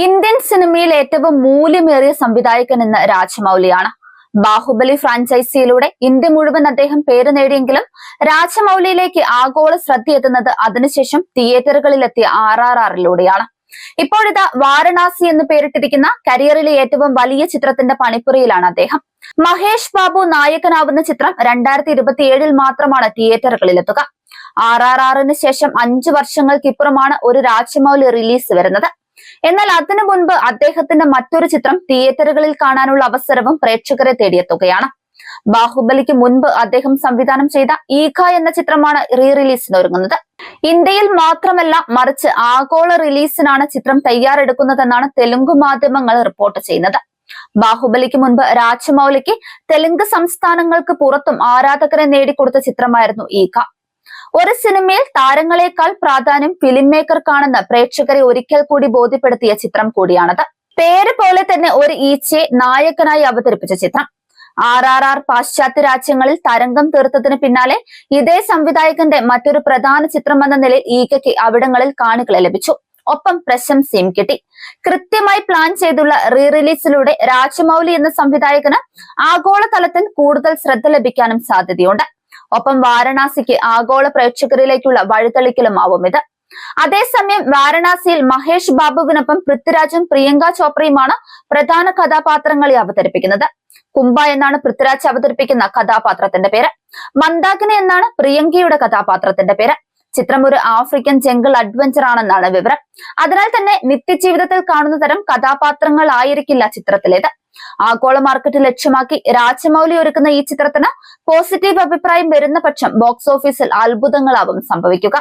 Indian സിനിമയിൽ ഏറ്റവും മൂല്യമേറിയ സംവിധായകൻ എന്ന് രാജമൗലിയാണ്. ബാഹുബലി ഫ്രാഞ്ചൈസിയിലൂടെ ഇന്ത്യ മുഴുവൻ അദ്ദേഹം പേര് നേടിയെങ്കിലും രാജമൗലിയിലേക്ക് ആഗോള ശ്രദ്ധയെത്തുന്നത് അതിനുശേഷം തിയേറ്ററുകളിലെത്തിയ RRRലൂടെയാണ്. ഇപ്പോഴിതാ വാരണാസി എന്ന് പേരിട്ടിരിക്കുന്ന കരിയറിലെ ഏറ്റവും വലിയ ചിത്രത്തിന്റെ പണിപ്പുരയിലാണ് അദ്ദേഹം. മഹേഷ് ബാബു നായകനാവുന്ന ചിത്രം 2027 മാത്രമാണ് തിയേറ്ററുകളിലെത്തുക. RRRന് ശേഷം 5 വർഷങ്ങൾക്കിപ്പുറമാണ് ഒരു രാജമൗലി റിലീസ് വരുന്നത്. എന്നാൽ അതിനു മുൻപ് അദ്ദേഹത്തിന്റെ മറ്റൊരു ചിത്രം തിയേറ്ററുകളിൽ കാണാനുള്ള അവസരവും പ്രേക്ഷകരെ തേടിയെത്തുകയാണ്. ബാഹുബലിക്ക് മുൻപ് അദ്ദേഹം സംവിധാനം ചെയ്ത ഈഗ എന്ന ചിത്രമാണ് റിലീസിന് ഒരുങ്ങുന്നത്. ഇന്ത്യയിൽ മാത്രമല്ല മറിച്ച് ആഗോള റിലീസിനാണ് ചിത്രം തയ്യാറെടുക്കുന്നതെന്നാണ് തെലുങ്ക് മാധ്യമങ്ങൾ റിപ്പോർട്ട് ചെയ്യുന്നത്. ബാഹുബലിക്ക് മുൻപ് രാജമൗലിക്ക് തെലുങ്ക് സംസ്ഥാനങ്ങൾക്ക് പുറത്തും ആരാധകരെ നേടിക്കൊടുത്ത ചിത്രമായിരുന്നു ഈഗ. ഒരു സിനിമയിൽ താരങ്ങളെക്കാൾ പ്രാധാന്യം ഫിലിം മേക്കർക്കാണെന്ന് പ്രേക്ഷകരെ ഒരിക്കൽ കൂടി ബോധ്യപ്പെടുത്തിയ ചിത്രം കൂടിയാണത്. പേര് പോലെ തന്നെ ഒരു ഈച്ചയെ നായകനായി അവതരിപ്പിച്ച ചിത്രം. RRR പാശ്ചാത്യ രാജ്യങ്ങളിൽ തരംഗം തീർത്തതിന് പിന്നാലെ ഇതേ സംവിധായകന്റെ മറ്റൊരു പ്രധാന ചിത്രമെന്ന നിലയിൽ ഈഗയ്ക്ക് അവിടങ്ങളിൽ കാണികളെ ലഭിച്ചു. ഒപ്പം പ്രശംസയും കിട്ടി. കൃത്യമായി പ്ലാൻ ചെയ്തുള്ള റിലീസിലൂടെ രാജമൗലി എന്ന സംവിധായകന് ആഗോളതലത്തിൽ കൂടുതൽ ശ്രദ്ധ ലഭിക്കാനും സാധ്യതയുണ്ട്. ഒപ്പം വാരണാസിക്ക് ആഗോള പ്രേക്ഷകരിലേക്കുള്ള വഴിതെളിക്കലുമാവും ഇത്. അതേസമയം വാരണാസിയിൽ മഹേഷ് ബാബുവിനൊപ്പം പൃഥ്വിരാജും പ്രിയങ്ക ചോപ്രയുമാണ് പ്രധാന കഥാപാത്രങ്ങളെ അവതരിപ്പിക്കുന്നത്. കുംഭ എന്നാണ് പൃഥ്വിരാജ് അവതരിപ്പിക്കുന്ന കഥാപാത്രത്തിന്റെ പേര്. മന്ദാകിനി എന്നാണ് പ്രിയങ്കയുടെ കഥാപാത്രത്തിന്റെ പേര്. ചിത്രം ഒരു ആഫ്രിക്കൻ ജംഗിൾ അഡ്വഞ്ചർ ആണെന്നാണ് വിവരം. അതിനാൽ തന്നെ നിത്യജീവിതത്തിൽ കാണുന്ന തരം കഥാപാത്രങ്ങളായിരിക്കില്ല ചിത്രത്തിലേത്. ആഗോള മാർക്കറ്റ് ലക്ഷ്യമാക്കി രാജമൗലി ഒരുക്കുന്ന ഈ ചിത്രത്തിന് പോസിറ്റീവ് അഭിപ്രായം വരുന്ന പക്ഷം ബോക്സ് ഓഫീസിൽ അത്ഭുതങ്ങളാവും സംഭവിക്കുക.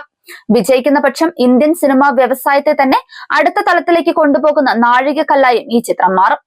വിജയിക്കുന്ന പക്ഷം ഇന്ത്യൻ സിനിമാ വ്യവസായത്തെ തന്നെ അടുത്ത തലത്തിലേക്ക് കൊണ്ടുപോകുന്ന നാഴികക്കല്ലായും ഈ ചിത്രം മാറും.